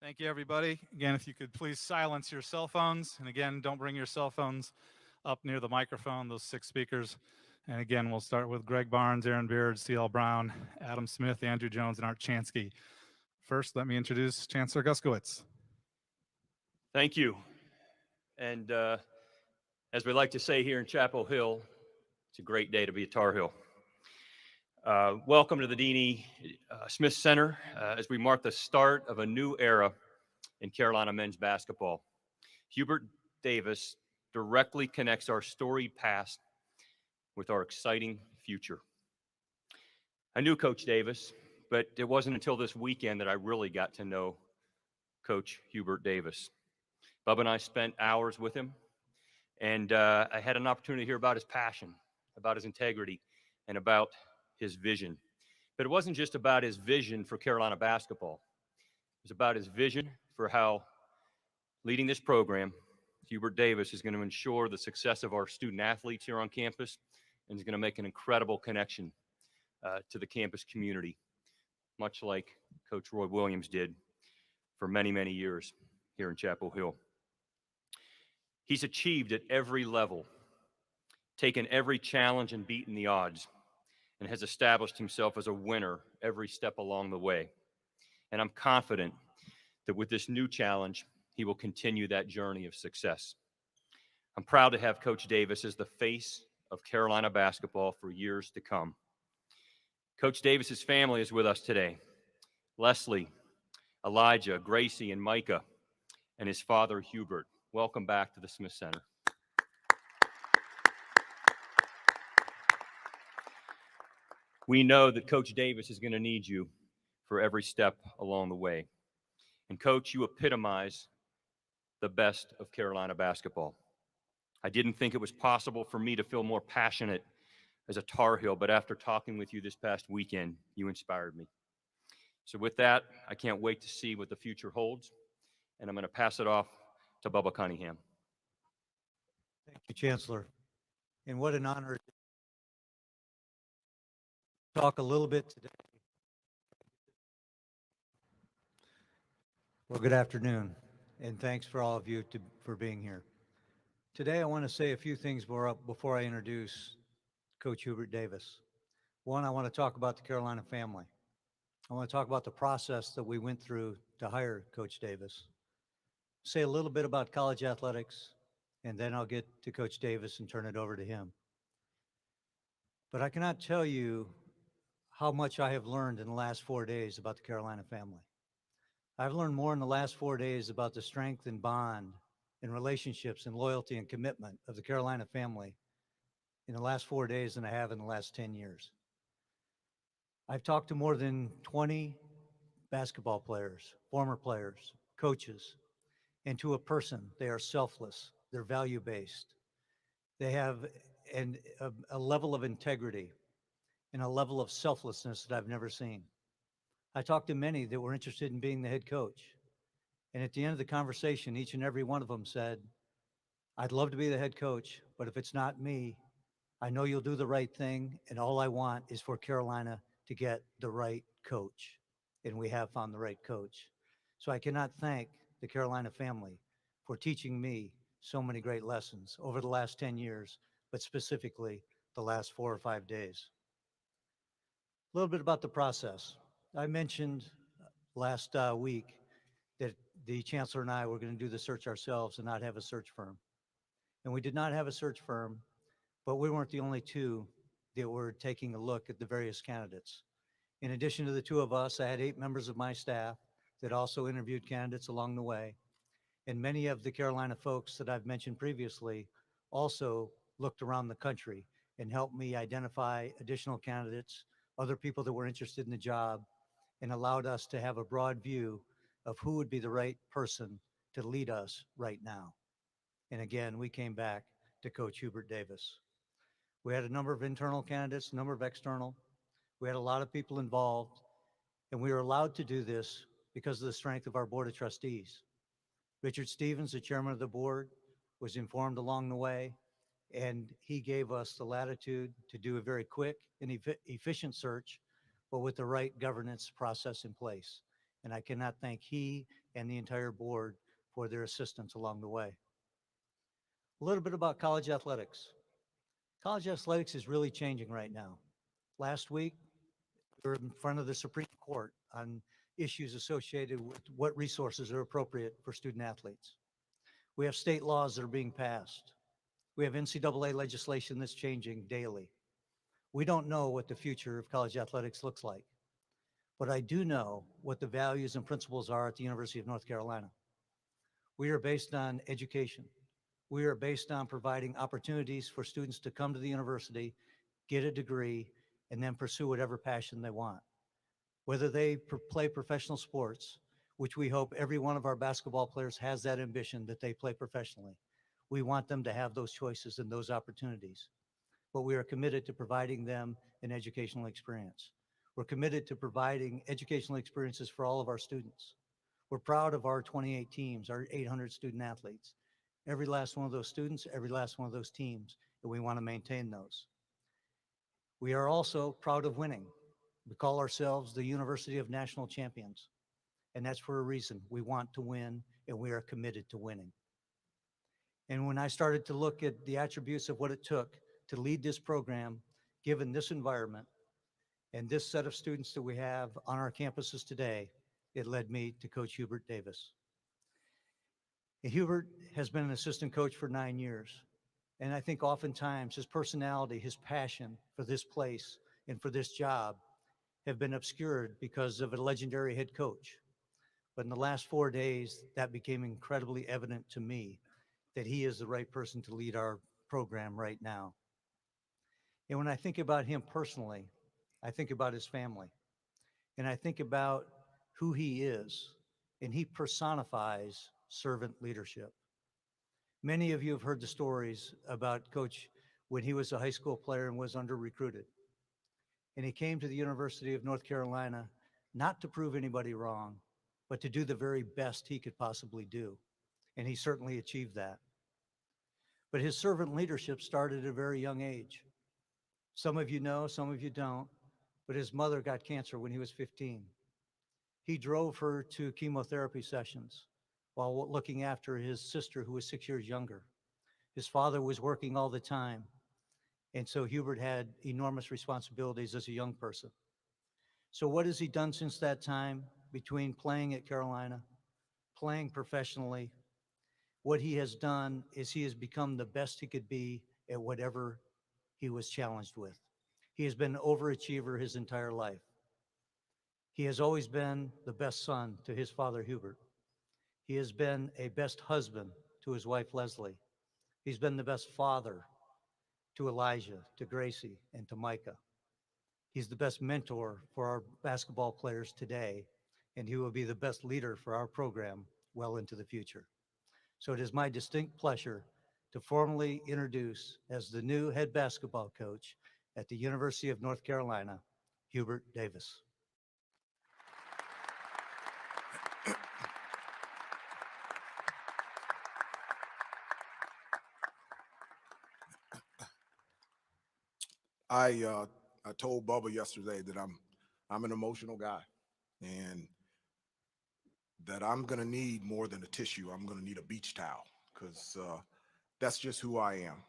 Thank you, everybody. Again, if you could please silence your cell phones. And again, don't bring your cell phones up near the microphone, those 6 speakers. And again, we'll start with Greg Barnes, Aaron Beard, C.L. Brown, Adam Smith, Andrew Jones, and Art Chansky. First, let me introduce Chancellor Guskowitz. Thank you. And as we like to say here in Chapel Hill, it's a great day to be at Tar Heel. Welcome to the Deanie Smith Center as we mark the start of a new era in Carolina men's basketball. Hubert Davis directly connects our storied past with our exciting future. I knew Coach Davis, but it wasn't until this weekend that I really got to know Coach Hubert Davis. Bubba and I spent hours with him, and I had an opportunity to hear about his passion, about his integrity, and about his vision. But it wasn't just about his vision for Carolina basketball. It was about his vision for how leading this program, Hubert Davis is going to ensure the success of our student athletes here on campus, and is going to make an incredible connection to the campus community, much like Coach Roy Williams did for many, many years here in Chapel Hill. He's achieved at every level, taken every challenge and beaten the odds, and has established himself as a winner every step along the way. And I'm confident that with this new challenge, he will continue that journey of success. I'm proud to have Coach Davis as the face of Carolina basketball for years to come. Coach Davis's family is with us today. Leslie, Elijah, Gracie, and Micah, and his father, Hubert. Welcome back to the Smith Center. We know that Coach Davis is going to need you for every step along the way. And Coach, you epitomize the best of Carolina basketball. I didn't think it was possible for me to feel more passionate as a Tar Heel, but after talking with you this past weekend, you inspired me. So with that, I can't wait to see what the future holds, and I'm going to pass it off to Bubba Cunningham. Thank you, Chancellor. And what an honor to talk a little bit today. Well, good afternoon, and thanks for all of you for being here. Today, I want to say a few things before I introduce Coach Hubert Davis. One, I want to talk about the Carolina family. I want to talk about the process that we went through to hire Coach Davis. Say a little bit about college athletics, and then I'll get to Coach Davis and turn it over to him. But I cannot tell you how much I have learned in the last 4 days about the Carolina family. I've learned more in the last 4 days about the strength and bond and relationships and loyalty and commitment of the Carolina family in the last 4 days than I have in the last 10 years. I've talked to more than 20 basketball players, former players, coaches, and to a person, they are selfless, they're value-based. They have a level of integrity and a level of selflessness that I've never seen. I talked to many that were interested in being the head coach. And at the end of the conversation, each and every one of them said, I'd love to be the head coach, but if it's not me, I know you'll do the right thing. And all I want is for Carolina to get the right coach. And we have found the right coach. So I cannot thank the Carolina family for teaching me so many great lessons over the last 10 years, but specifically the last 4 or 5 days. A little bit about the process. I mentioned last week that the chancellor and I were going to do the search ourselves and not have a search firm. And we did not have a search firm, but we weren't the only two that were taking a look at the various candidates. In addition to the two of us, I had 8 members of my staff that also interviewed candidates along the way. And many of the Carolina folks that I've mentioned previously also looked around the country and helped me identify additional candidates, other people that were interested in the job, and allowed us to have a broad view of who would be the right person to lead us right now. And again, we came back to Coach Hubert Davis. We had a number of internal candidates, a number of external. We had a lot of people involved, and we were allowed to do this because of the strength of our Board of Trustees. Richard Stevens, the chairman of the board, was informed along the way, and he gave us the latitude to do a very quick and efficient search, but with the right governance process in place. And I cannot thank he and the entire board for their assistance along the way. A little bit about college athletics. College athletics is really changing right now. Last week, we were in front of the Supreme Court on issues associated with what resources are appropriate for student athletes. We have state laws that are being passed. We have NCAA legislation that's changing daily. We don't know what the future of college athletics looks like, but I do know what the values and principles are at the University of North Carolina. We are based on education. We are based on providing opportunities for students to come to the university, get a degree, and then pursue whatever passion they want. Whether they play professional sports, which we hope every one of our basketball players has that ambition that they play professionally. We want them to have those choices and those opportunities. But we are committed to providing them an educational experience. We're committed to providing educational experiences for all of our students. We're proud of our 28 teams, our 800 student athletes. Every last one of those students, every last one of those teams, and we want to maintain those. We are also proud of winning. We call ourselves the University of National Champions, and that's for a reason. We want to win, and we are committed to winning. And when I started to look at the attributes of what it took to lead this program, given this environment and this set of students that we have on our campuses today, it led me to Coach Hubert Davis. And Hubert has been an assistant coach for 9 years. And I think oftentimes his personality, his passion for this place and for this job have been obscured because of a legendary head coach. But in the last 4 days, that became incredibly evident to me that he is the right person to lead our program right now. And when I think about him personally, I think about his family, and I think about who he is, and he personifies servant leadership. Many of you have heard the stories about Coach when he was a high school player and was under-recruited. And he came to the University of North Carolina not to prove anybody wrong, but to do the very best he could possibly do. And he certainly achieved that. But his servant leadership started at a very young age. Some of you know, some of you don't, but his mother got cancer when he was 15. He drove her to chemotherapy sessions while looking after his sister, who was 6 years younger. His father was working all the time, and so Hubert had enormous responsibilities as a young person. So what has he done since that time between playing at Carolina, playing professionally? What he has done is he has become the best he could be at whatever he was challenged with. He has been an overachiever his entire life. He has always been the best son to his father, Hubert. He has been a best husband to his wife, Leslie. He's been the best father to Elijah, to Gracie, and to Micah. He's the best mentor for our basketball players today, and he will be the best leader for our program well into the future. So it is my distinct pleasure to formally introduce as the new head basketball coach at the University of North Carolina, Hubert Davis. I told Bubba yesterday that I'm an emotional guy, and that I'm gonna need more than a tissue. I'm gonna need a beach towel, because that's just who I am.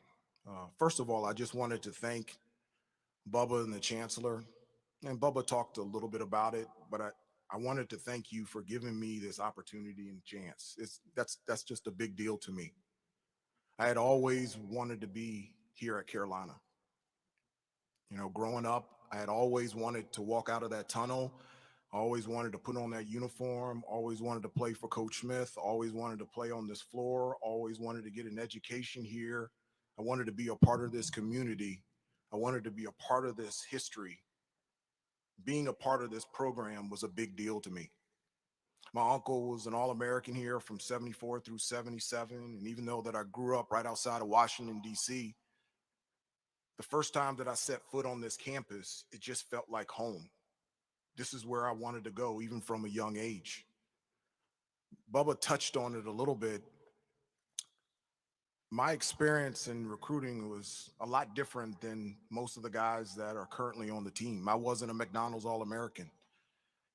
First of all, I just wanted to thank Bubba and the Chancellor, and Bubba talked a little bit about it, but I wanted to thank you for giving me this opportunity and chance. That's just a big deal to me. I had always wanted to be here at Carolina. You know, growing up, I had always wanted to walk out of that tunnel. I always wanted to put on that uniform, always wanted to play for Coach Smith, always wanted to play on this floor, always wanted to get an education here. I wanted to be a part of this community. I wanted to be a part of this history. Being a part of this program was a big deal to me. My uncle was an All-American here from 74 through 77. And even though that I grew up right outside of Washington, D.C., the first time that I set foot on this campus, it just felt like home. This is where I wanted to go, even from a young age. Bubba touched on it a little bit. My experience in recruiting was a lot different than most of the guys that are currently on the team. I wasn't a McDonald's All-American.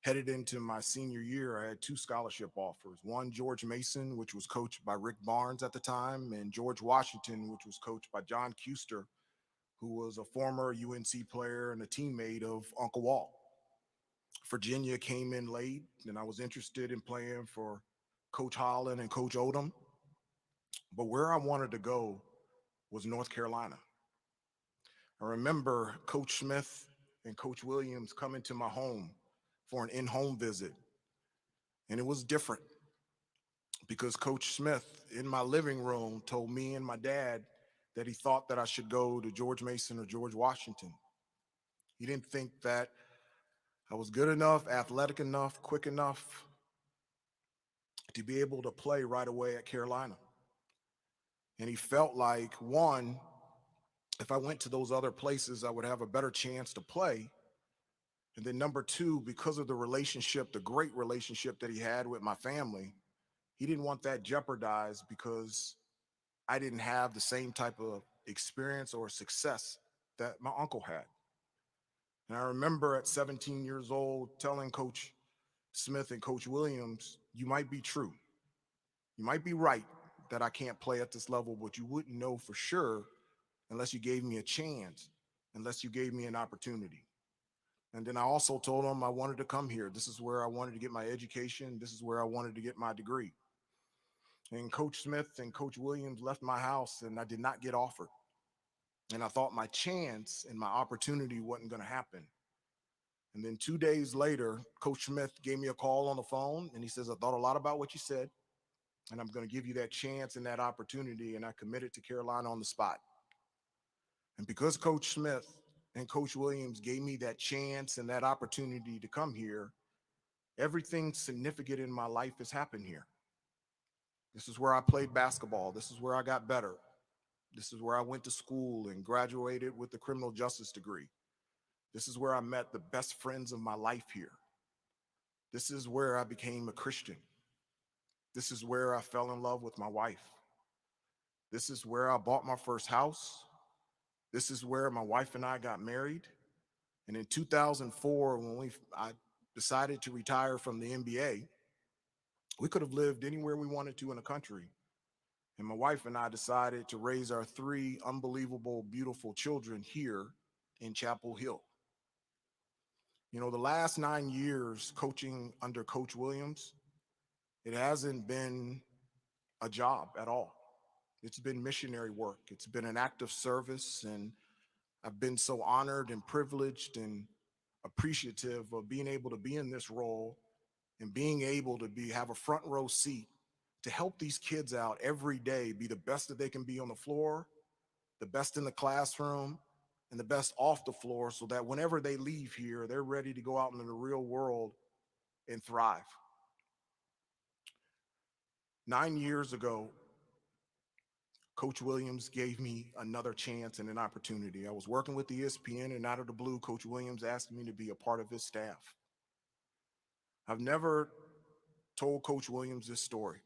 headed into my senior year, I had two scholarship offers. One, George Mason, which was coached by Rick Barnes at the time, and George Washington, which was coached by John Kuster, who was a former UNC player and a teammate of Uncle Walt. Virginia came in late, and I was interested in playing for Coach Holland and Coach Odom. But where I wanted to go was North Carolina. I remember Coach Smith and Coach Williams coming to my home for an in-home visit. And it was different because Coach Smith in my living room told me and my dad that he thought that I should go to George Mason or George Washington. He didn't think that I was good enough, athletic enough, quick enough to be able to play right away at Carolina. And he felt like, one, if I went to those other places, I would have a better chance to play. And then number two, because of the relationship, the great relationship that he had with my family, he didn't want that jeopardized because I didn't have the same type of experience or success that my uncle had. And I remember at 17 years old telling Coach Smith and Coach Williams, you might be true. You might be right that I can't play at this level, but you wouldn't know for sure unless you gave me a chance, unless you gave me an opportunity. And then I also told them I wanted to come here. This is where I wanted to get my education. This is where I wanted to get my degree. And Coach Smith and Coach Williams left my house and I did not get offered. And I thought my chance and my opportunity wasn't going to happen. And then 2 days later, Coach Smith gave me a call on the phone and he says, I thought a lot about what you said and I'm going to give you that chance and that opportunity. And I committed to Carolina on the spot. And because Coach Smith and Coach Williams gave me that chance and that opportunity to come here, everything significant in my life has happened here. This is where I played basketball. This is where I got better. This is where I went to school and graduated with a criminal justice degree. This is where I met the best friends of my life here. This is where I became a Christian. This is where I fell in love with my wife. This is where I bought my first house. This is where my wife and I got married. And in 2004, when I decided to retire from the NBA, we could have lived anywhere we wanted to in the country. And my wife and I decided to raise our three unbelievable, beautiful children here in Chapel Hill. You know, the last 9 years coaching under Coach Williams, it hasn't been a job at all. It's been missionary work. It's been an act of service. And I've been so honored and privileged and appreciative of being able to be in this role and being able to have a front row seat to help these kids out every day, be the best that they can be on the floor, the best in the classroom, and the best off the floor so that whenever they leave here, they're ready to go out into the real world and thrive. 9 years ago, Coach Williams gave me another chance and an opportunity. I was working with ESPN, and out of the blue, Coach Williams asked me to be a part of his staff. I've never told Coach Williams this story.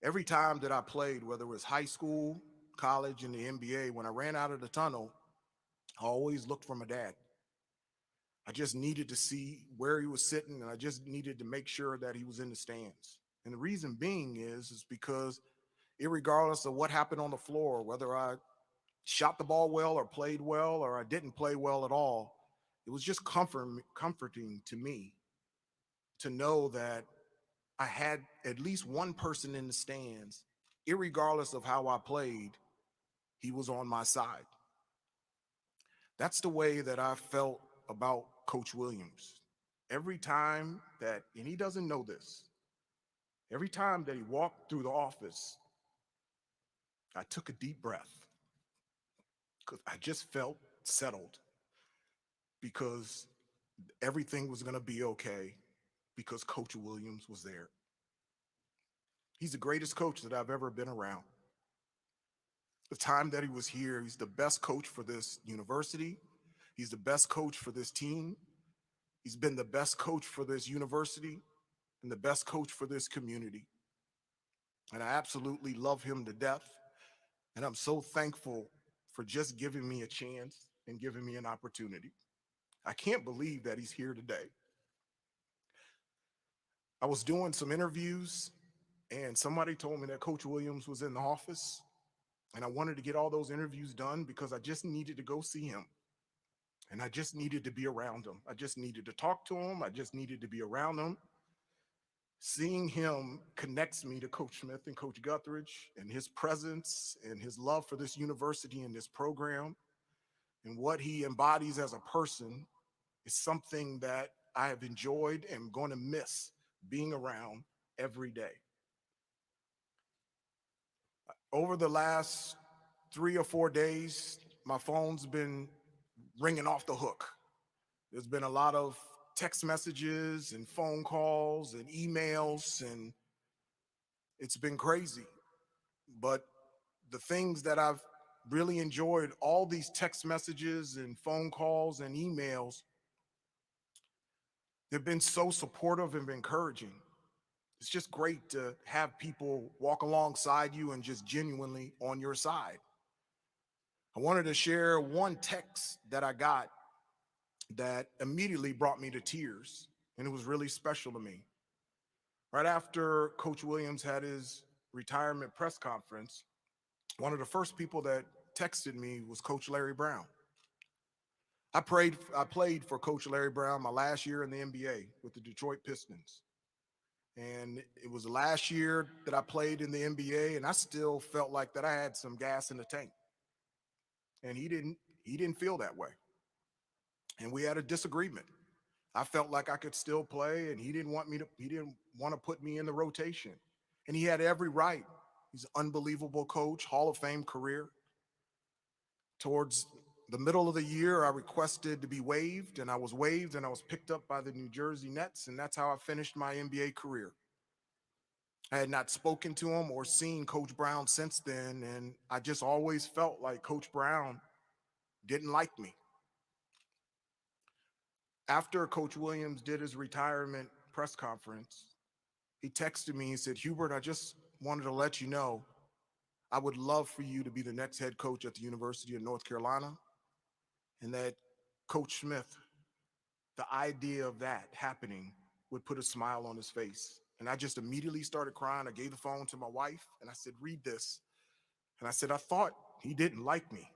Every time that I played, whether it was high school, college, and the NBA, when I ran out of the tunnel, I always looked for my dad. I just needed to see where he was sitting, and I just needed to make sure that he was in the stands. And the reason being is because irregardless of what happened on the floor, whether I shot the ball well or played well or I didn't play well at all, it was just comforting to me to know that I had at least one person in the stands, irregardless of how I played, he was on my side. That's the way that I felt about Coach Williams. Every time that, and he doesn't know this, every time that he walked through the office, I took a deep breath because I just felt settled because everything was going to be okay because Coach Williams was there. He's the greatest coach that I've ever been around. The time that he was here, he's the best coach for this university. He's the best coach for this team. He's been the best coach for this university and the best coach for this community. And I absolutely love him to death. And I'm so thankful for just giving me a chance and giving me an opportunity. I can't believe that he's here today. I was doing some interviews and somebody told me that Coach Williams was in the office, and I wanted to get all those interviews done because I just needed to go see him. And I just needed to be around him. I just needed to talk to him. I just needed to be around him. Seeing him connects me to Coach Smith and Coach Guthridge, and his presence and his love for this university and this program and what he embodies as a person is something that I have enjoyed and going to miss being around every day. Over the last 3 or 4 days, my phone's been ringing off the hook. There's been a lot of text messages and phone calls and emails, and it's been crazy. But the things that I've really enjoyed, all these text messages and phone calls and emails, they've been so supportive and encouraging. It's just great to have people walk alongside you and just genuinely on your side. I wanted to share one text that I got that immediately brought me to tears, and it was really special to me. Right after Coach Williams had his retirement press conference, one of the first people that texted me was Coach Larry Brown. I played for Coach Larry Brown my last year in the NBA with the Detroit Pistons. And it was the last year that I played in the NBA, and I still felt like that I had some gas in the tank. And he didn't feel that way. And we had a disagreement. I felt like I could still play, and he didn't want to put me in the rotation. And he had every right. He's an unbelievable coach, Hall of Fame career. Towards the middle of the year, I requested to be waived, and I was waived, and I was picked up by the New Jersey Nets, and that's how I finished my NBA career. I had not spoken to him or seen Coach Brown since then, and I just always felt like Coach Brown didn't like me. After Coach Williams did his retirement press conference, he texted me and said, "Hubert, I just wanted to let you know I would love for you to be the next head coach at the University of North Carolina," and that Coach Smith, the idea of that happening would put a smile on his face. And I just immediately started crying. I gave the phone to my wife and I said, "Read this." And I said, "I thought he didn't like me."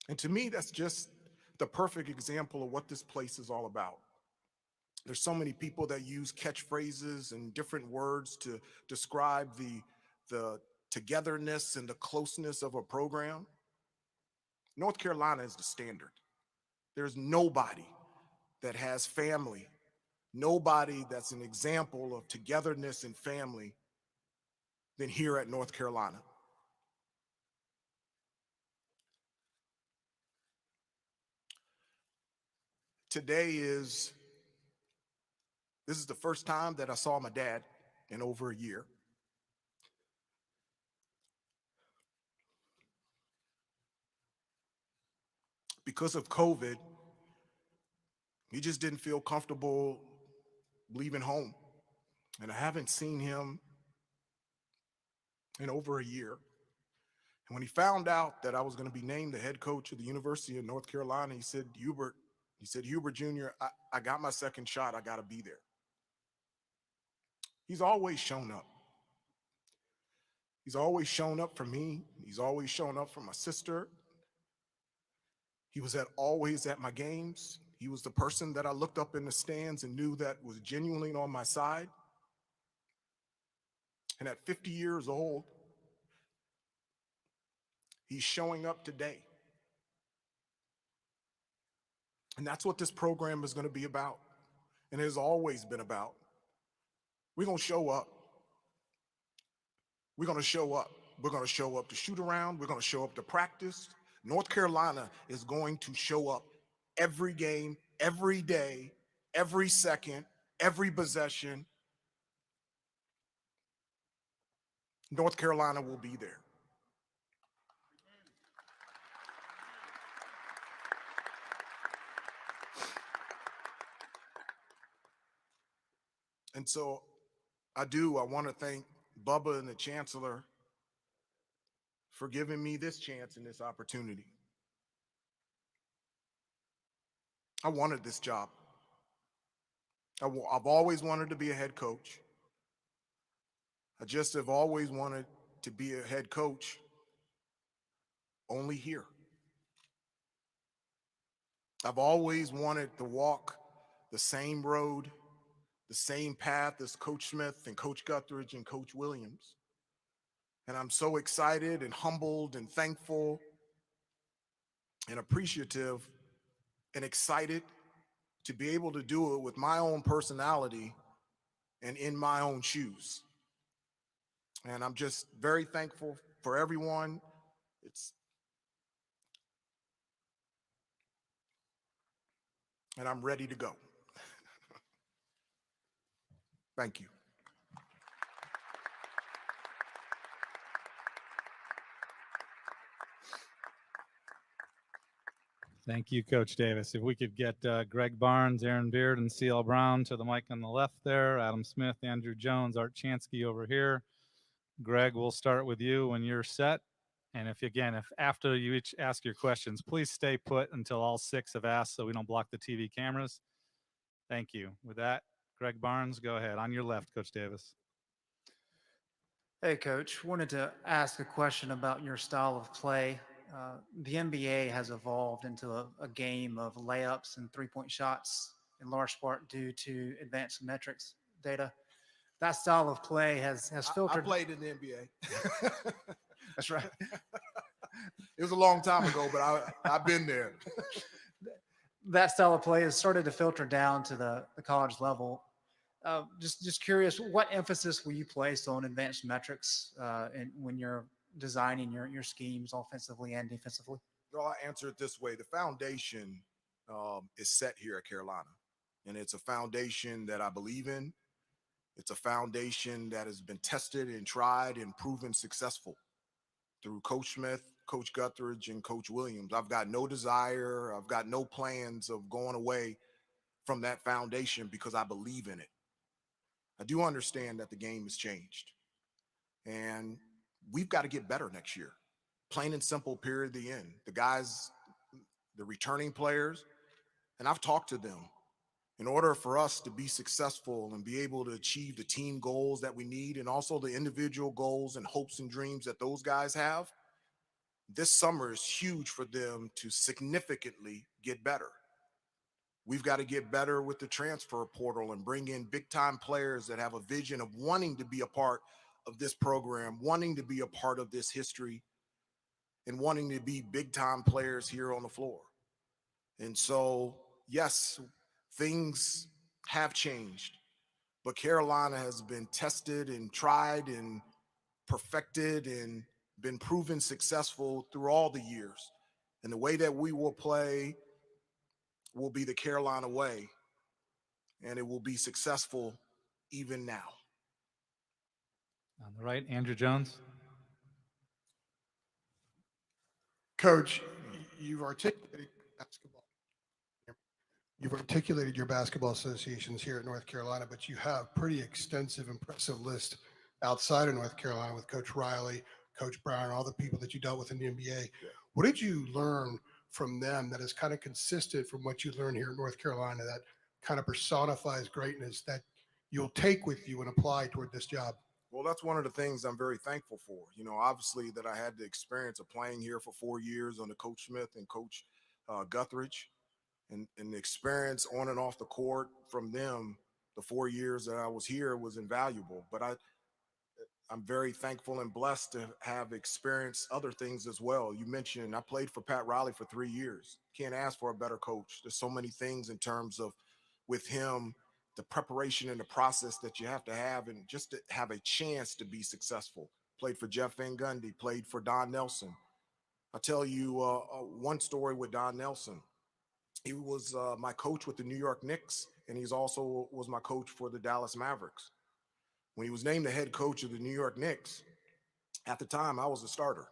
And to me, that's just the perfect example of what this place is all about. There's so many people that use catchphrases and different words to describe the togetherness and the closeness of a program. North Carolina is the standard. There's nobody that has family, nobody that's an example of togetherness and family than here at North Carolina. This is the first time that I saw my dad in over a year. Because of COVID, he just didn't feel comfortable leaving home. And I haven't seen him in over a year. And when he found out that I was going to be named the head coach of the University of North Carolina, he said, "Hubert, Jr., I got my second shot. I got to be there." He's always shown up. He's always shown up for me. He's always shown up for my sister. He was always at my games. He was the person that I looked up in the stands and knew that was genuinely on my side. And at 50 years old, he's showing up today. And that's what this program is going to be about, and it has always been about. We're going to show up. We're going to show up. We're going to show up to shoot around. We're going to show up to practice. North Carolina is going to show up every game, every day, every second, every possession. North Carolina will be there. And so I want to thank Bubba and the Chancellor for giving me this chance and this opportunity. I wanted this job. I've always wanted to be a head coach. I just have always wanted to be a head coach only here. I've always wanted to walk the same road, the same path as Coach Smith and Coach Guthridge and Coach Williams. And I'm so excited and humbled and thankful and appreciative and excited to be able to do it with my own personality and in my own shoes. And I'm just very thankful for everyone. And I'm ready to go. Thank you. Thank you, Coach Davis. If we could get Greg Barnes, Aaron Beard, and C.L. Brown to the mic on the left there, Adam Smith, Andrew Jones, Art Chansky over here. Greg, we'll start with you when you're set. And if after you each ask your questions, please stay put until all six have asked so we don't block the TV cameras. Thank you. With that, Greg Barnes, go ahead. On your left, Coach Davis. Hey, Coach. Wanted to ask a question about your style of play. The NBA has evolved into a game of layups and three-point shots, in large part due to advanced metrics data. That style of play has filtered. I played in the NBA. That's right. It was a long time ago, but I've been there. That style of play has started to filter down to the college level. Just curious, what emphasis will you place on advanced metrics when you're designing your schemes offensively and defensively? Well, I'll answer it this way. The foundation is set here at Carolina, and it's a foundation that I believe in. It's a foundation that has been tested and tried and proven successful through Coach Smith, Coach Guthridge, and Coach Williams. I've got no desire, I've got no plans of going away from that foundation because I believe in it. I do understand that the game has changed, and we've got to get better next year. Plain and simple, period, the end. The guys, the returning players, and I've talked to them. In order for us to be successful and be able to achieve the team goals that we need and also the individual goals and hopes and dreams that those guys have, this summer is huge for them to significantly get better. We've got to get better with the transfer portal and bring in big-time players that have a vision of wanting to be a part of this program, wanting to be a part of this history, and wanting to be big-time players here on the floor. And so, yes, things have changed, but Carolina has been tested and tried and perfected and been proven successful through all the years. And the way that we will play will be the Carolina way, and it will be successful even now. On the right, Andrew Jones. Coach, you've articulated basketball. You've articulated your basketball associations here at North Carolina, but you have pretty extensive, impressive list outside of North Carolina with Coach Riley, Coach Brown, all the people that you dealt with in the NBA. What did you learn from them that is kind of consistent from what you learned here in North Carolina that kind of personifies greatness that you'll take with you and apply toward this job? Well, that's one of the things I'm very thankful for. You know, obviously that I had the experience of playing here for 4 years under Coach Smith and Coach Guthridge, and the experience on and off the court from them, the 4 years that I was here was invaluable. But I'm very thankful and blessed to have experienced other things as well. You mentioned I played for Pat Riley for 3 years. Can't ask for a better coach. There's so many things in terms of with him, the preparation and the process that you have to have, and just to have a chance to be successful. Played for Jeff Van Gundy, played for Don Nelson. I'll tell you one story with Don Nelson. He was my coach with the New York Knicks, and he's also was my coach for the Dallas Mavericks. When he was named the head coach of the New York Knicks, at the time I was a starter.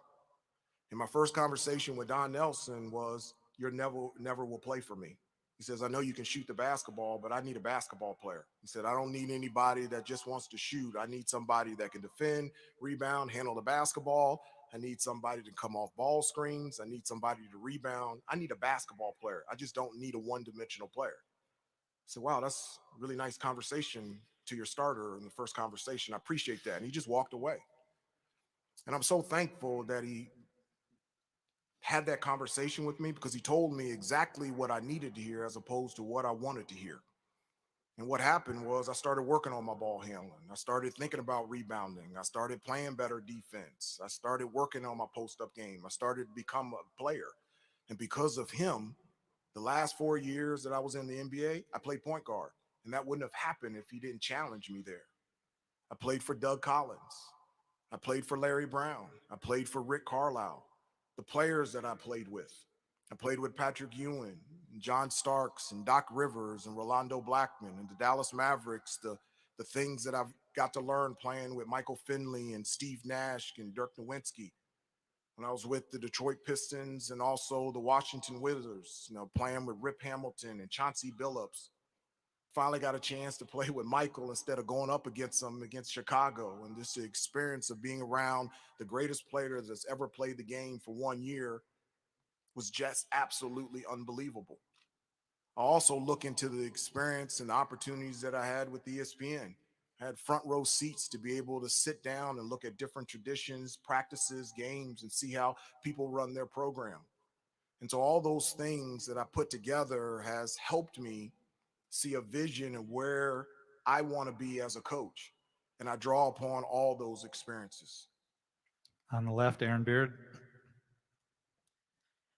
And my first conversation with Don Nelson was, "You never will play for me." He says, "I know you can shoot the basketball, but I need a basketball player." He said, "I don't need anybody that just wants to shoot. I need somebody that can defend, rebound, handle the basketball. I need somebody to come off ball screens. I need somebody to rebound. I need a basketball player. I just don't need a one-dimensional player." said, wow, that's a really nice conversation to your starter in the first conversation. I appreciate that. And he just walked away. And I'm so thankful that he had that conversation with me because he told me exactly what I needed to hear as opposed to what I wanted to hear. And what happened was I started working on my ball handling. I started thinking about rebounding. I started playing better defense. I started working on my post-up game. I started to become a player. And because of him, the last 4 years that I was in the NBA, I played point guard. And that wouldn't have happened if he didn't challenge me there. I played for Doug Collins. I played for Larry Brown. I played for Rick Carlisle. The players that I played with. I played with Patrick Ewing, and John Starks, and Doc Rivers, and Rolando Blackman, and the Dallas Mavericks, the things that I've got to learn playing with Michael Finley and Steve Nash and Dirk Nowitzki. When I was with the Detroit Pistons and also the Washington Wizards, playing with Rip Hamilton and Chauncey Billups. Finally got a chance to play with Michael instead of going up against him against Chicago. And this experience of being around the greatest player that's ever played the game for 1 year was just absolutely unbelievable. I also look into the experience and the opportunities that I had with ESPN. I had front row seats to be able to sit down and look at different traditions, practices, games, and see how people run their program. And so all those things that I put together has helped me see a vision of where I want to be as a coach. And I draw upon all those experiences. On the left, Aaron Beard.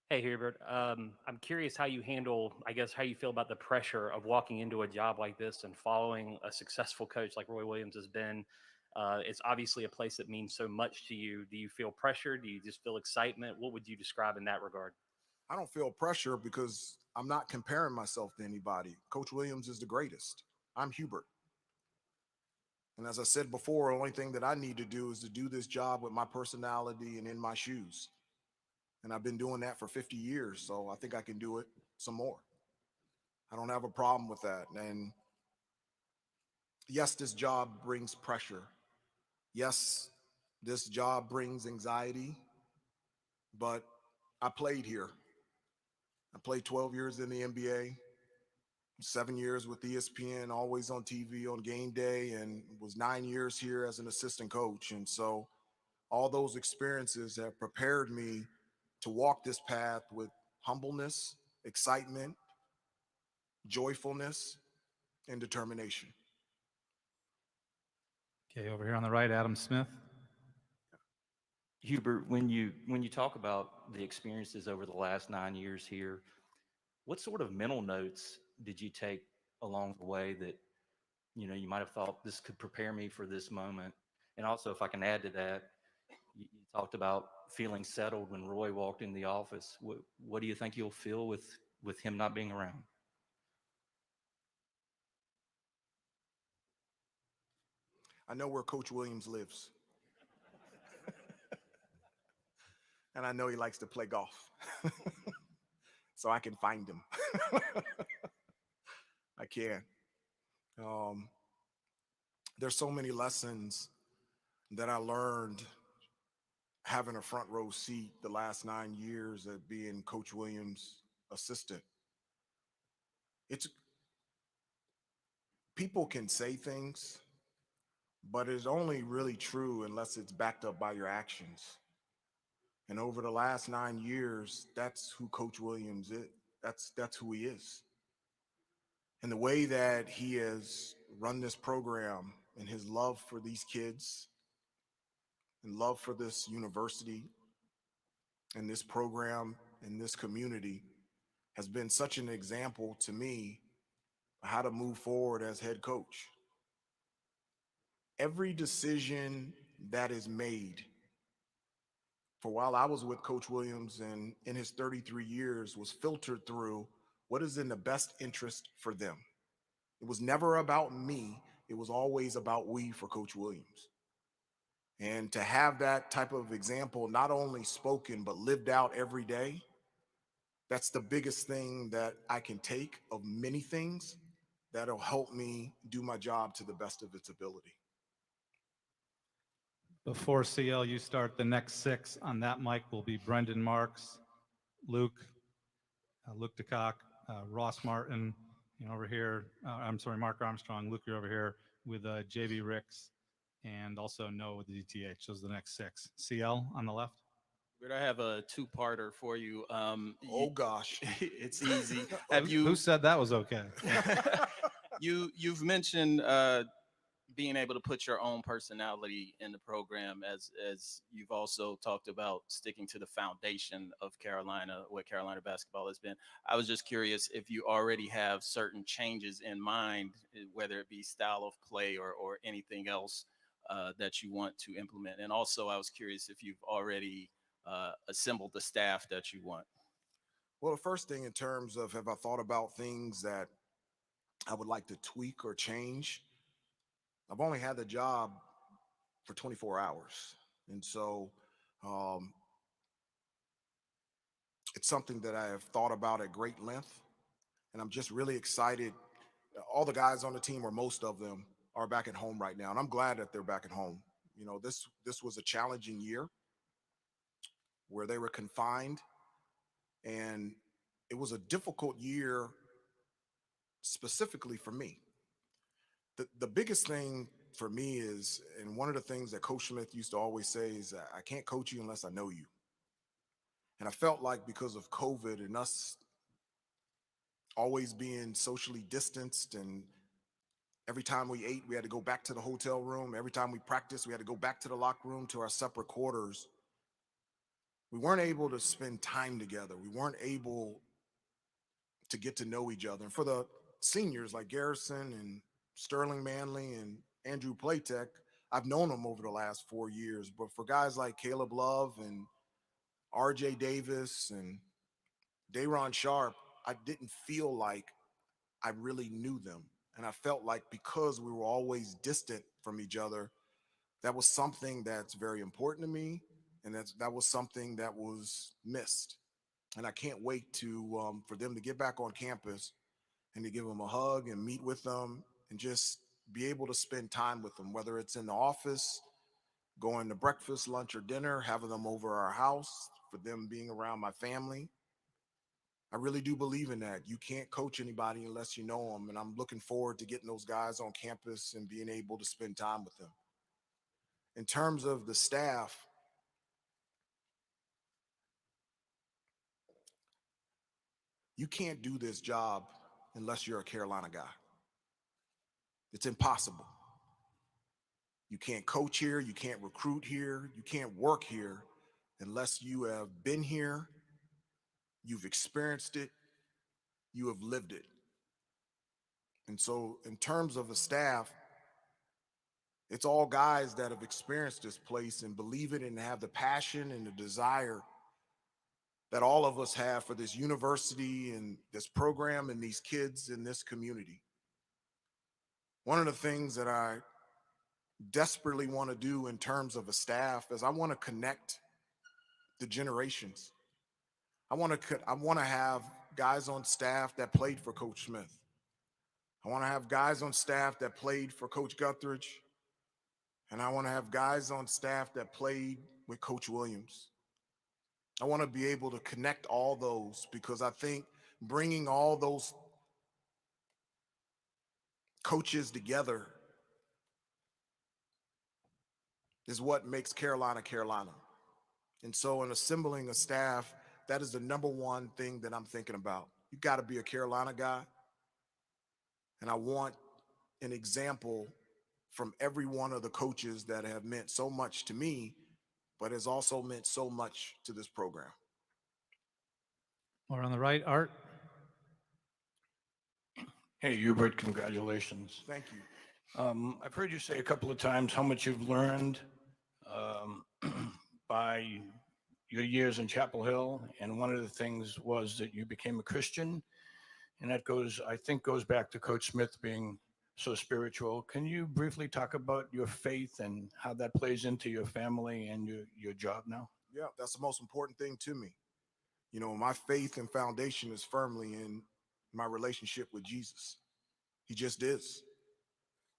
Hey, Hubert. I'm curious how you handle, I guess, how you feel about the pressure of walking into a job like this and following a successful coach like Roy Williams has been. It's obviously a place that means so much to you. Do you feel pressure? Do you just feel excitement? What would you describe in that regard? I don't feel pressure because I'm not comparing myself to anybody. Coach Williams is the greatest. I'm Hubert. And as I said before, the only thing that I need to do is to do this job with my personality and in my shoes. And I've been doing that for 50 years, so I think I can do it some more. I don't have a problem with that. And yes, this job brings pressure. Yes, this job brings anxiety, but I played here. I played 12 years in the NBA, 7 years with ESPN, always on TV on game day, and was 9 years here as an assistant coach. And so all those experiences have prepared me to walk this path with humbleness, excitement, joyfulness, and determination. Okay, over here on the right, Adam Smith. Hubert, when you talk about the experiences over the last 9 years here, what sort of mental notes did you take along the way that you might have thought this could prepare me for this moment? And also, if I can add to that, you talked about feeling settled when Roy walked in the office. What do you think you'll feel with him not being around? I know where Coach Williams lives. And I know he likes to play golf. So I can find him. I can. There's so many lessons that I learned having a front row seat the last 9 years of being Coach Williams' assistant. It's people can say things, but it's only really true unless it's backed up by your actions. And over the last 9 years, that's who Coach Williams is. That's who he is. And the way that he has run this program and his love for these kids and love for this university and this program and this community has been such an example to me of how to move forward as head coach. Every decision that is made for while I was with Coach Williams and in his 33 years was filtered through what is in the best interest for them. It was never about me. It was always about we for Coach Williams. And to have that type of example, not only spoken, but lived out every day, that's the biggest thing that I can take of many things that'll help me do my job to the best of its ability. Before CL, you start, the next 6 on that mic will be Brendan Marks, Luke DeCock, Ross Martin, over here, I'm sorry, Mark Armstrong, Luke, you're over here with JB Ricks, and also Noah with the DTH. Those are the next 6. CL on the left. I have a two-parter for you. Oh gosh. It's easy. Who said that was okay? You've mentioned being able to put your own personality in the program, as you've also talked about sticking to the foundation of Carolina, what Carolina basketball has been. I was just curious if you already have certain changes in mind, whether it be style of play or anything else that you want to implement. And also, I was curious if you've already assembled the staff that you want. Well, the first thing in terms of have I thought about things that I would like to tweak or change? I've only had the job for 24 hours. And so um, it's something that I have thought about at great length. And I'm just really excited. All the guys on the team, or most of them, are back at home right now. And I'm glad that they're back at home. This was a challenging year where they were confined. And it was a difficult year specifically for me. The biggest thing for me is, and one of the things that Coach Smith used to always say is, I can't coach you unless I know you. And I felt like because of COVID and us always being socially distanced, and every time we ate, we had to go back to the hotel room. Every time we practiced, we had to go back to the locker room, to our separate quarters. We weren't able to spend time together. We weren't able to get to know each other. And for the seniors like Garrison and Sterling Manley and Andrew Platek, I've known them over the last 4 years. But for guys like Caleb Love and RJ Davis and Day'Ron Sharp, I didn't feel like I really knew them. And I felt like because we were always distant from each other, that was something that's very important to me. And that was something that was missed. And I can't wait for them to get back on campus and to give them a hug and meet with them and just be able to spend time with them, whether it's in the office, going to breakfast, lunch, or dinner, having them over our house, for them being around my family. I really do believe in that. You can't coach anybody unless you know them. And I'm looking forward to getting those guys on campus and being able to spend time with them. In terms of the staff, you can't do this job unless you're a Carolina guy. It's impossible. You can't coach here, you can't recruit here, you can't work here unless you have been here, you've experienced it, you have lived it. And so in terms of the staff, it's all guys that have experienced this place and believe it and have the passion and the desire that all of us have for this university and this program and these kids in this community. One of the things that I desperately want to do in terms of a staff is I want to connect the generations. I want to have guys on staff that played for Coach Smith. I want to have guys on staff that played for Coach Guthridge. And I want to have guys on staff that played with Coach Williams. I want to be able to connect all those, because I think bringing all those coaches together is what makes Carolina Carolina. And so in assembling a staff, that is the number one thing that I'm thinking about. You got to be a Carolina guy. And I want an example from every one of the coaches that have meant so much to me, but has also meant so much to this program. Or on the right, Art. Hey, Hubert, congratulations. Thank you. I've heard you say a couple of times how much you've learned by your years in Chapel Hill, and one of the things was that you became a Christian, and that I think goes back to Coach Smith being so spiritual. Can you briefly talk about your faith and how that plays into your family and your job now? Yeah, that's the most important thing to me. You know, my faith and foundation is firmly in my relationship with Jesus. He just is.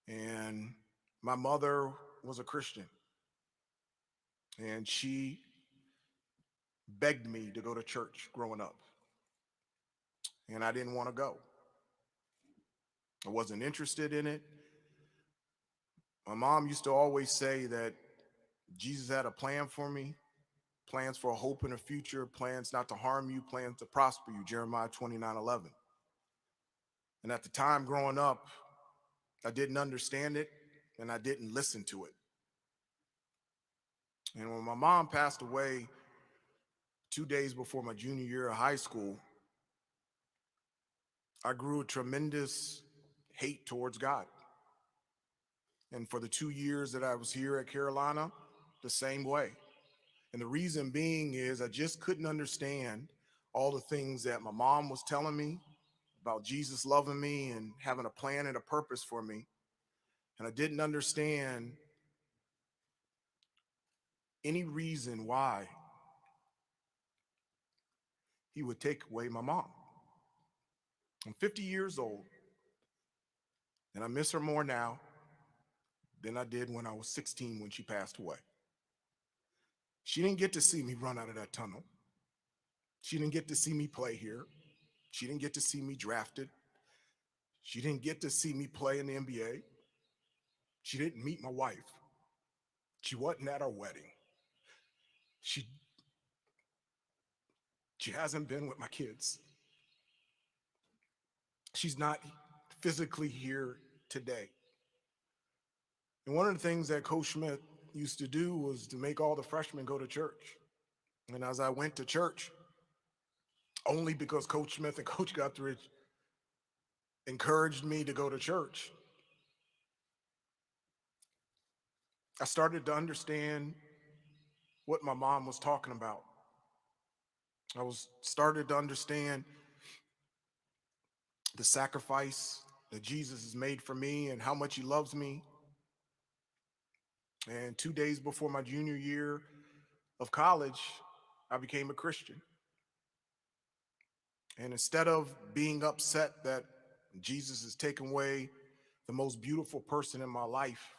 And my mother was a Christian, and she begged me to go to church growing up. And I didn't want to go. I wasn't interested in it. My mom used to always say that Jesus had a plan for me, plans for a hope and a future, plans not to harm you, plans to prosper you, Jeremiah 29:11. And at the time growing up, I didn't understand it and I didn't listen to it. And when my mom passed away 2 days before my junior year of high school, I grew a tremendous hate towards God. And for the 2 years that I was here at Carolina, the same way. And the reason being is I just couldn't understand all the things that my mom was telling me about Jesus loving me and having a plan and a purpose for me. And I didn't understand any reason why he would take away my mom. I'm 50 years old, and I miss her more now than I did when I was 16 when she passed away. She didn't get to see me run out of that tunnel. She didn't get to see me play here. She didn't get to see me drafted. She didn't get to see me play in the NBA. She didn't meet my wife. She wasn't at our wedding. She hasn't been with my kids. She's not physically here today. And one of the things that Coach Smith used to do was to make all the freshmen go to church. And as I went to church, only because Coach Smith and Coach Guthridge encouraged me to go to church, I started to understand what my mom was talking about. I started to understand the sacrifice that Jesus has made for me and how much he loves me. And 2 days before my junior year of college, I became a Christian. And instead of being upset that Jesus has taken away the most beautiful person in my life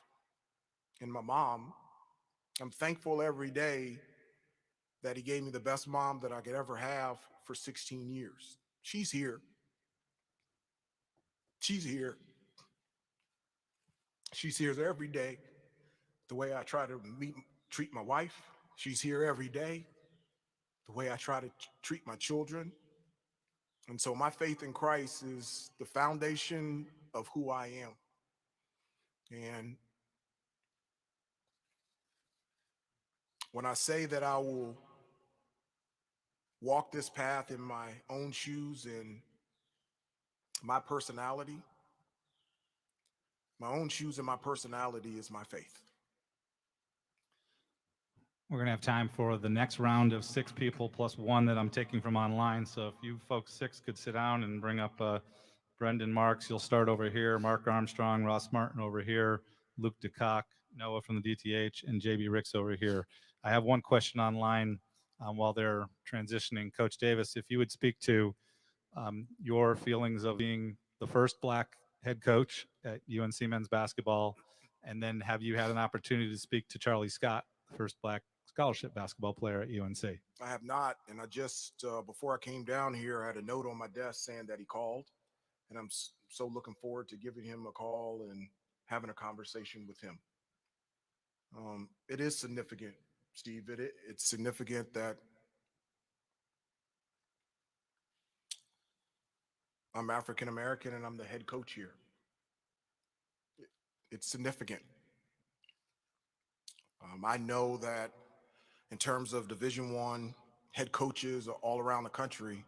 and my mom, I'm thankful every day that he gave me the best mom that I could ever have for 16 years. She's here. She's here. She's here every day. The way I try to treat my wife, she's here every day. The way I try to treat my children. And so my faith in Christ is the foundation of who I am. And when I say that I will walk this path in my own shoes and my personality, my own shoes and my personality is my faith. We're going to have time for the next round of 6 people plus 1 that I'm taking from online. So if you folks 6 could sit down and bring up Brendan Marks, you'll start over here. Mark Armstrong, Ross Martin over here, Luke DeCock, Noah from the DTH, and JB Ricks over here. I have one question online while they're transitioning. Coach Davis, if you would speak to your feelings of being the first Black head coach at UNC men's basketball, and then have you had an opportunity to speak to Charlie Scott, the first Black scholarship basketball player at UNC? I have not, and I just, before I came down here, I had a note on my desk saying that he called, and I'm so looking forward to giving him a call and having a conversation with him. It is significant, Steve. It's significant that I'm African American and I'm the head coach here. It's significant. I know that in terms of Division I head coaches all around the country,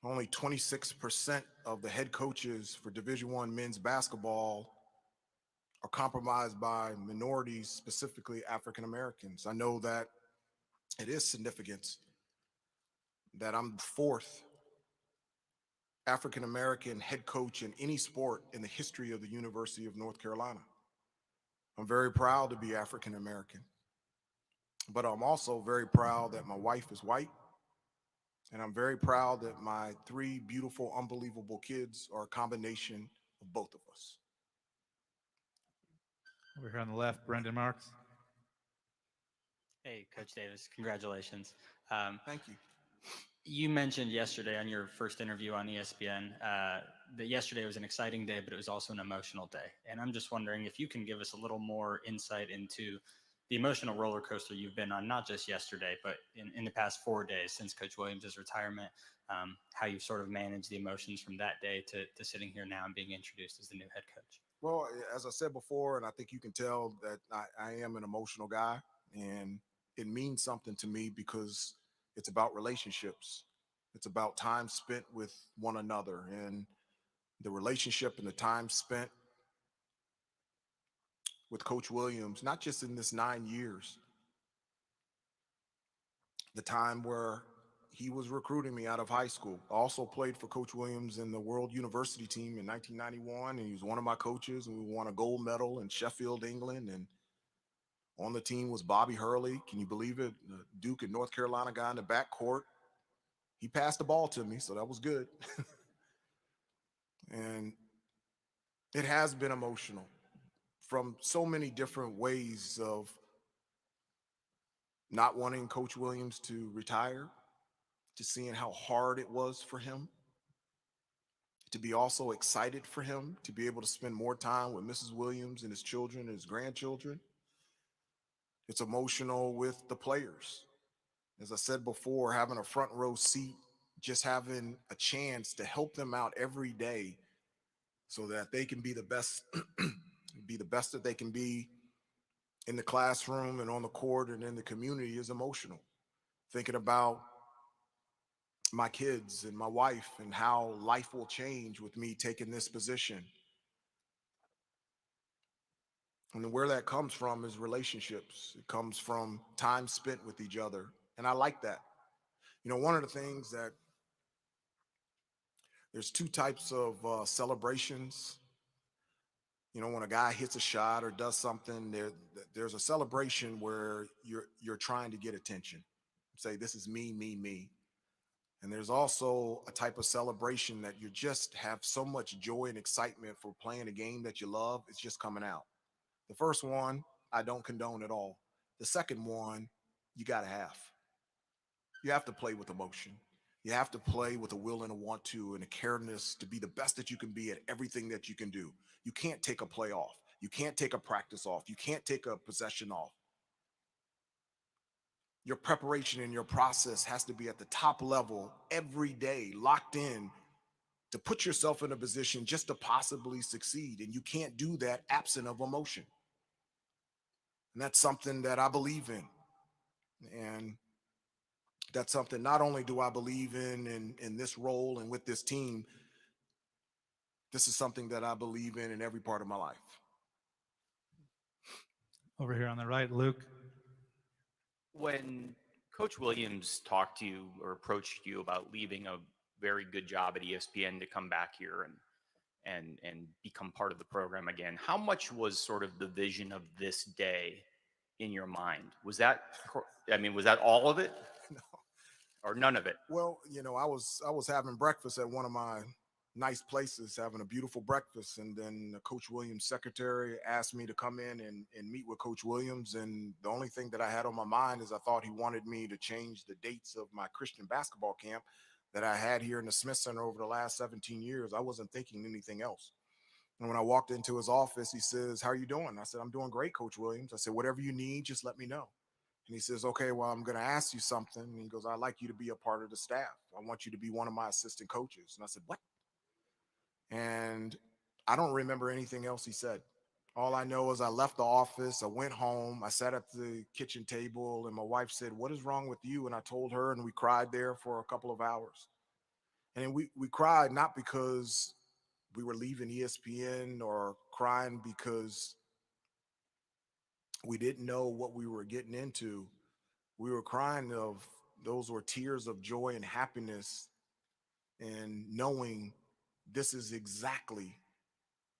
only 26% of the head coaches for Division I men's basketball are compromised by minorities, specifically African Americans. I know that it is significant that I'm the 4th African American head coach in any sport in the history of the University of North Carolina. I'm very proud to be African American, but I'm also very proud that my wife is white, and I'm very proud that my 3 beautiful, unbelievable kids are a combination of both of us. Over here on the left, Brendan Marks. Hey, Coach Davis, congratulations. Thank you. You mentioned yesterday on your first interview on ESPN that yesterday was an exciting day, but it was also an emotional day. And I'm just wondering if you can give us a little more insight into the emotional roller coaster you've been on, not just yesterday, but in the past 4 days since Coach Williams' retirement, how you've sort of managed the emotions from that day to sitting here now and being introduced as the new head coach. Well, as I said before, and I think you can tell that I am an emotional guy, and it means something to me because it's about relationships. It's about time spent with one another, and the relationship and the time spent with Coach Williams, not just in this 9 years, the time where he was recruiting me out of high school. I also played for Coach Williams in the World University team in 1991, and he was one of my coaches, and we won a gold medal in Sheffield, England. And on the team was Bobby Hurley. Can you believe it? The Duke and North Carolina guy in the backcourt. He passed the ball to me, so that was good. And it has been emotional from so many different ways of not wanting Coach Williams to retire, to seeing how hard it was for him, to be also excited for him to be able to spend more time with Mrs. Williams and his children and his grandchildren. It's emotional with the players. As I said before, having a front row seat, just having a chance to help them out every day so that they can be the best, be the best that they can be in the classroom and on the court and in the community is emotional. Thinking about my kids and my wife and how life will change with me taking this position. And where that comes from is relationships. It comes from time spent with each other. And I like that. You know, one of the things that there's two types of celebrations. You know, when a guy hits a shot or does something, there's a celebration where you're trying to get attention. Say, this is me, me, me. And there's also a type of celebration that you just have so much joy and excitement for playing a game that you love. It's just coming out. The first one, I don't condone at all. The second one, you got to have. You have to play with emotion. You have to play with a will and a want to and a careness to be the best that you can be at everything that you can do. You can't take a play off. You can't take a practice off. You can't take a possession off. Your preparation and your process has to be at the top level every day, locked in to put yourself in a position just to possibly succeed. And you can't do that absent of emotion. And that's something that I believe in. And that's something not only do I believe in this role and with this team, this is something that I believe in every part of my life. Over here on the right, Luke. When Coach Williams talked to you or approached you about leaving a very good job at ESPN to come back here and become part of the program again, how much was sort of the vision of this day in your mind? Was that, was that all of it? No. Or none of it? Well, you know, I was having breakfast at one of my nice places, having a beautiful breakfast, and then Coach Williams' secretary asked me to come in and meet with Coach Williams. And the only thing that I had on my mind is I thought he wanted me to change the dates of my Christian basketball camp that I had here in the Smith Center over the last 17 years. I wasn't thinking anything else. And when I walked into his office, he says, "How are you doing?" I said, "I'm doing great, Coach Williams." I said, "Whatever you need, just let me know." And he says, "Okay, well, I'm going to ask you something." And he goes, "I'd like you to be a part of the staff. I want you to be one of my assistant coaches." And I said, "What?" And I don't remember anything else he said. All I know is I left the office, I went home, I sat at the kitchen table, and my wife said, "What is wrong with you?" And I told her, and we cried there for a couple of hours. And we cried not because we were leaving ESPN or crying because we didn't know what we were getting into. We were crying of those were tears of joy and happiness and knowing this is exactly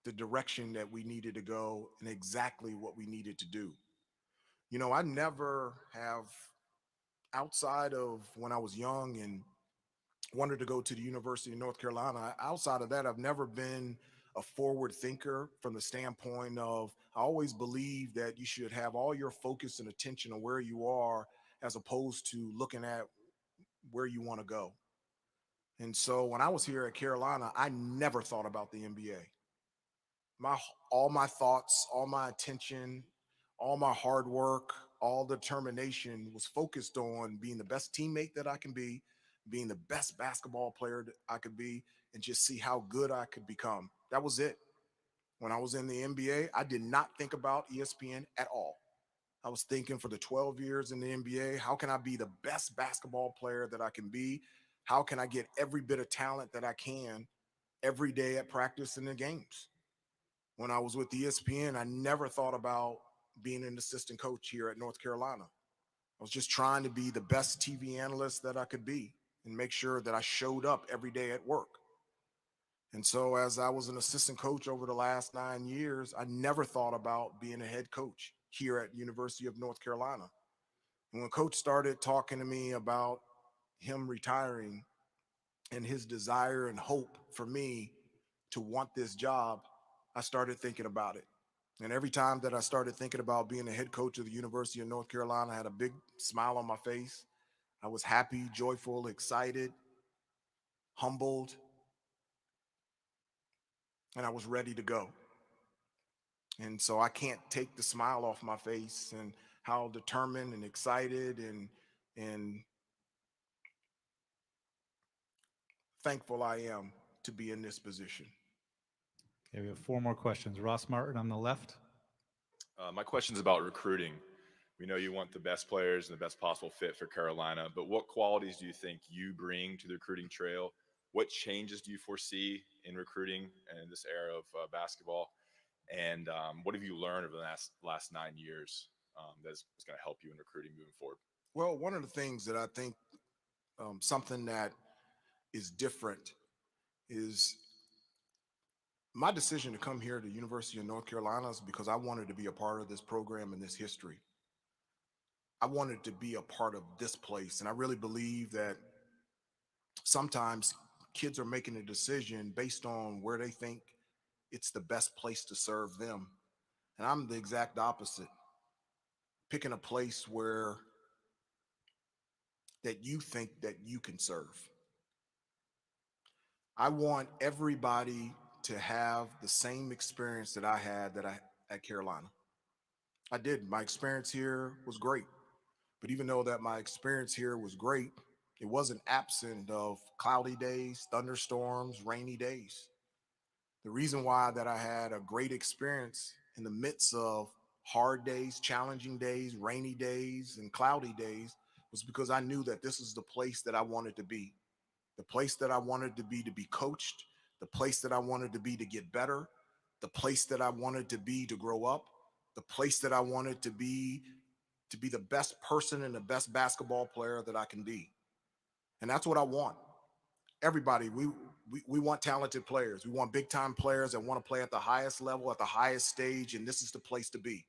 the direction that we needed to go and exactly what we needed to do. You know, I never have, outside of when I was young and wanted to go to the University of North Carolina, outside of that, I've never been a forward thinker from the standpoint of I always believe that you should have all your focus and attention on where you are as opposed to looking at where you want to go. And so when I was here at Carolina, I never thought about the NBA. All my thoughts, all my attention, all my hard work, all determination was focused on being the best teammate that I can be, being the best basketball player that I could be, and just see how good I could become. That was it. When I was in the NBA, I did not think about ESPN at all. I was thinking for the 12 years in the NBA, how can I be the best basketball player that I can be? How can I get every bit of talent that I can every day at practice and the games? When I was with ESPN, I never thought about being an assistant coach here at North Carolina. I was just trying to be the best TV analyst that I could be and make sure that I showed up every day at work. And so as I was an assistant coach over the last 9 years, I never thought about being a head coach here at University of North Carolina. And when coach started talking to me about him retiring and his desire and hope for me to want this job, I started thinking about it. And every time that I started thinking about being a head coach of the University of North Carolina, I had a big smile on my face. I was happy, joyful, excited, humbled, and I was ready to go. And so I can't take the smile off my face and how determined and excited and thankful I am to be in this position. Okay, we have 4 more questions. Ross Martin on the left. My question is about recruiting. We know you want the best players and the best possible fit for Carolina, but what qualities do you think you bring to the recruiting trail? What changes do you foresee in recruiting and in this era of basketball? And what have you learned over the last 9 years that's going to help you in recruiting moving forward? Well, one of the things that I think something that is different is my decision to come here to University of North Carolina is because I wanted to be a part of this program and this history. I wanted to be a part of this place. And I really believe that sometimes kids are making a decision based on where they think it's the best place to serve them. And I'm the exact opposite. Picking a place where that you think that you can serve. I want everybody to have the same experience that I had at Carolina. I did. My experience here was great. But even though that my experience here was great, it wasn't absent of cloudy days, thunderstorms, rainy days. The reason why that I had a great experience in the midst of hard days, challenging days, rainy days, and cloudy days was because I knew that this is the place that I wanted to be. The place that I wanted to be coached, the place that I wanted to be to get better, the place that I wanted to be to grow up, the place that I wanted to be the best person and the best basketball player that I can be. And that's what I want. Everybody, we want talented players. We want big time players that want to play at the highest level, at the highest stage, and this is the place to be.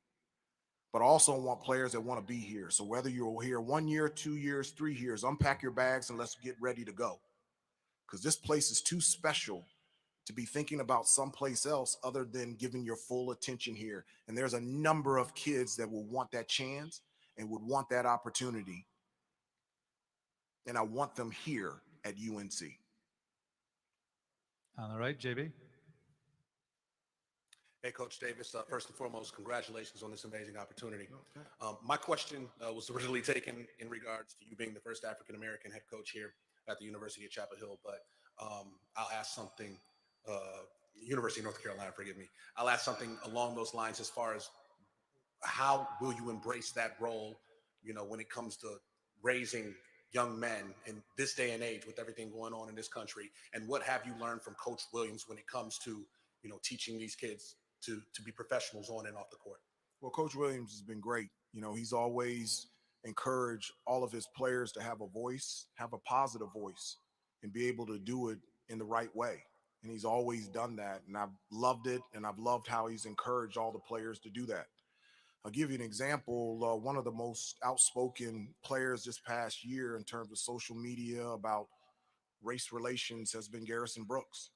But I also want players that want to be here. So whether you're here 1 year, 2 years, 3 years, unpack your bags and let's get ready to go. Because this place is too special to be thinking about someplace else other than giving your full attention here. And there's a number of kids that will want that chance and would want that opportunity. And I want them here at UNC. On the right, JB. Hey, Coach Davis. First and foremost, congratulations on this amazing opportunity. My question was originally taken in regards to you being the first African-American head coach here at the University of Chapel Hill, but I'll ask something, University of North Carolina, forgive me. I'll ask something along those lines as far as how will you embrace that role, when it comes to raising young men in this day and age with everything going on in this country, and what have you learned from Coach Williams when it comes to, teaching these kids to be professionals on and off the court? Well, Coach Williams has been great. He's always encouraged all of his players to have a voice, have a positive voice, and be able to do it in the right way. And he's always done that. And I've loved it. And I've loved how he's encouraged all the players to do that. I'll give you an example. One of the most outspoken players this past year in terms of social media about race relations has been Garrison Brooks.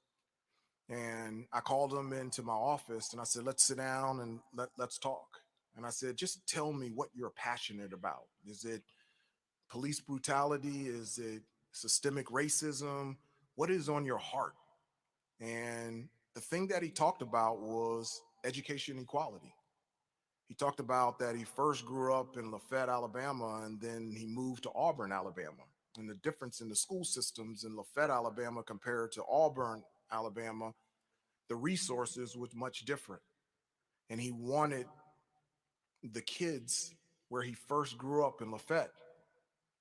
And I called him into my office and I said, let's sit down and let's talk. And I said, just tell me what you're passionate about. Is it police brutality? Is it systemic racism? what is on your heart? And the thing that he talked about was education equality. He talked about that he first grew up in Lafayette, Alabama, and then he moved to Auburn, Alabama. And the difference in the school systems in Lafayette, Alabama compared to Auburn, Alabama, the resources was much different. And he wanted the kids where he first grew up in Lafayette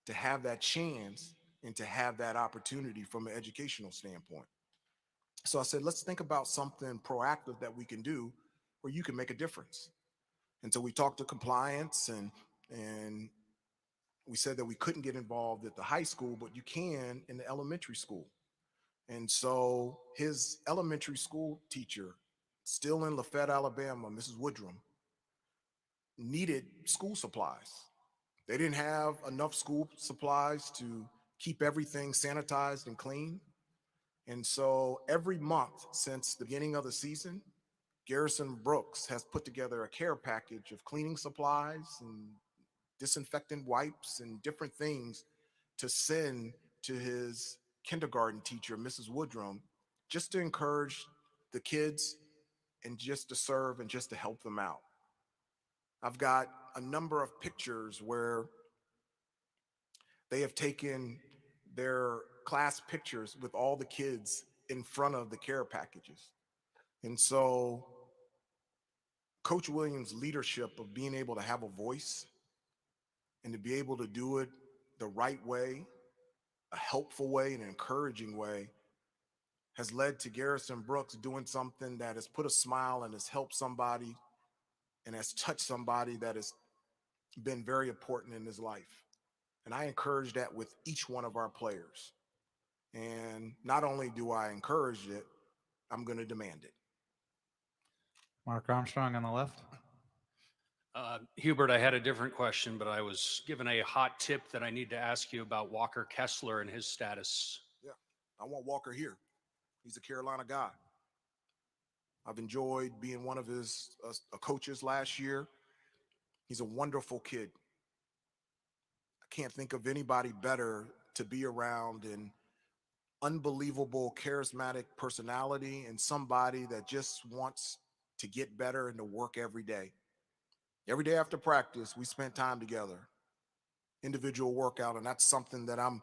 to have that chance and to have that opportunity from an educational standpoint. So I said, let's think about something proactive that we can do where you can make a difference. And so we talked to compliance, and we said that we couldn't get involved at the high school, but you can in the elementary school. And so his elementary school teacher, still in Lafayette, Alabama, Mrs. Woodrum, needed school supplies. They didn't have enough school supplies to keep everything sanitized and clean. And so every month since the beginning of the season, Garrison Brooks has put together a care package of cleaning supplies and disinfectant wipes and different things to send to his kindergarten teacher, Mrs. Woodrum, just to encourage the kids and just to serve and just to help them out. I've got a number of pictures where they have taken their class pictures with all the kids in front of the care packages. And so Coach Williams' leadership of being able to have a voice and to be able to do it the right way, a helpful way, an encouraging way, has led to Garrison Brooks doing something that has put a smile and has helped somebody and has touched somebody that has been very important in his life. And I encourage that with each one of our players. And not only do I encourage it, I'm going to demand it. Mark Armstrong on the left. Hubert, I had a different question, but I was given a hot tip that I need to ask you about Walker Kessler and his status. Yeah, I want Walker here. He's a Carolina guy. I've enjoyed being one of his coaches last year. He's a wonderful kid. I can't think of anybody better to be around, and unbelievable charismatic personality and somebody that just wants to get better and to work every day. Every day after practice, we spent time together, individual workout, and that's something that I'm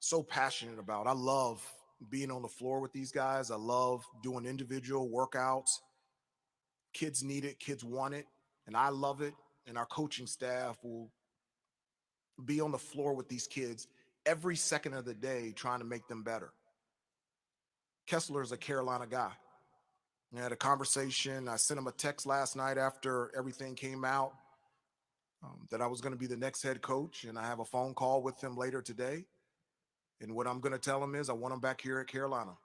so passionate about. I love being on the floor with these guys. I love doing individual workouts. Kids need it, kids want it, and I love it. And our coaching staff will be on the floor with these kids every second of the day trying to make them better. Kessler is a Carolina guy. I had a conversation. I sent him a text last night after everything came out that I was going to be the next head coach, and I have a phone call with him later today. And what I'm going to tell him is I want him back here at Carolina.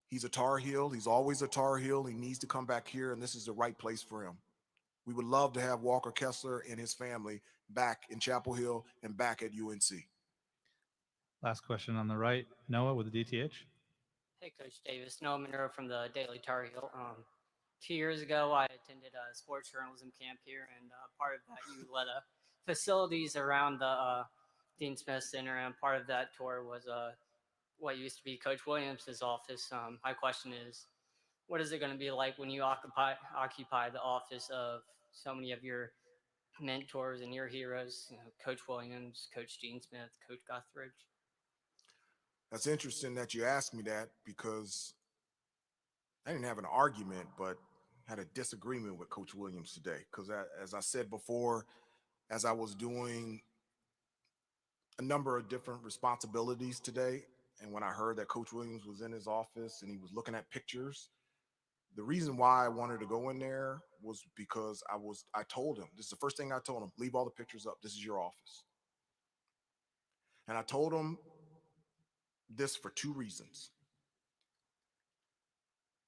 He's a Tar Heel. He's always a Tar Heel. He needs to come back here, and this is the right place for him. We would love to have Walker Kessler and his family back in Chapel Hill and back at UNC. Last question on the right, Noah with the DTH. Hey, Coach Davis. Noah Monroe from the Daily Tar Heel. 2 years ago, I attended a sports journalism camp here, and part of that, you led facilities around the Dean Smith Center, and part of that tour was what used to be Coach Williams' office. My question is, what is it going to be like when you occupy the office of so many of your mentors and your heroes, Coach Williams, Coach Dean Smith, Coach Guthridge? That's interesting that you asked me that, because I didn't have an argument, but had a disagreement with Coach Williams today. Because as I said before, as I was doing a number of different responsibilities today, and when I heard that Coach Williams was in his office and he was looking at pictures, the reason why I wanted to go in there was because I told him, this is the first thing I told him, leave all the pictures up. This is your office. And I told him this for two reasons.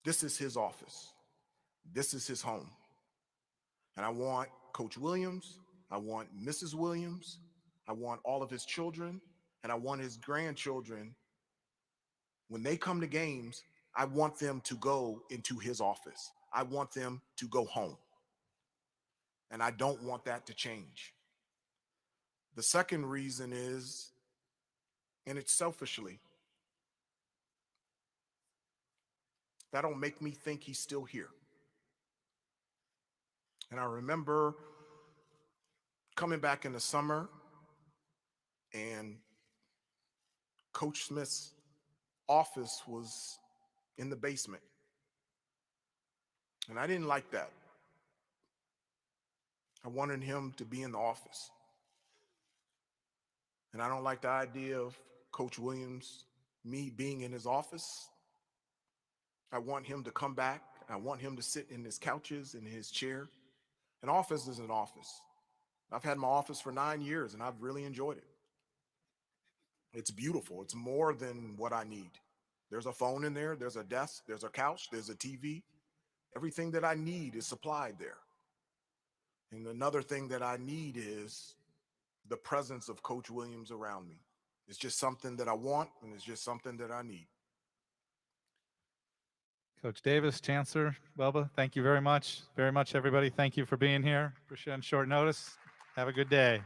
This is his office. This is his home. And I want Coach Williams, I want Mrs. Williams, I want all of his children, and I want his grandchildren. When they come to games, I want them to go into his office. I want them to go home. And I don't want that to change. The second reason is, and it's selfishly, That don't make me think he's still here. And I remember coming back in the summer, and Coach Smith's office was in the basement. And I didn't like that. I wanted him to be in the office. And I don't like the idea of Coach Williams, me being in his office. I want him to come back. I want him to sit in his couches, in his chair. An office is an office. I've had my office for 9 years, and I've really enjoyed it. It's beautiful. It's more than what I need. There's a phone in there. There's a desk. There's a couch. There's a TV. Everything that I need is supplied there. And another thing that I need is the presence of Coach Williams around me. It's just something that I want, and it's just something that I need. Coach Davis, Chancellor, Bubba, thank you very much, everybody. Thank you for being here. Appreciate it on short notice. Have a good day.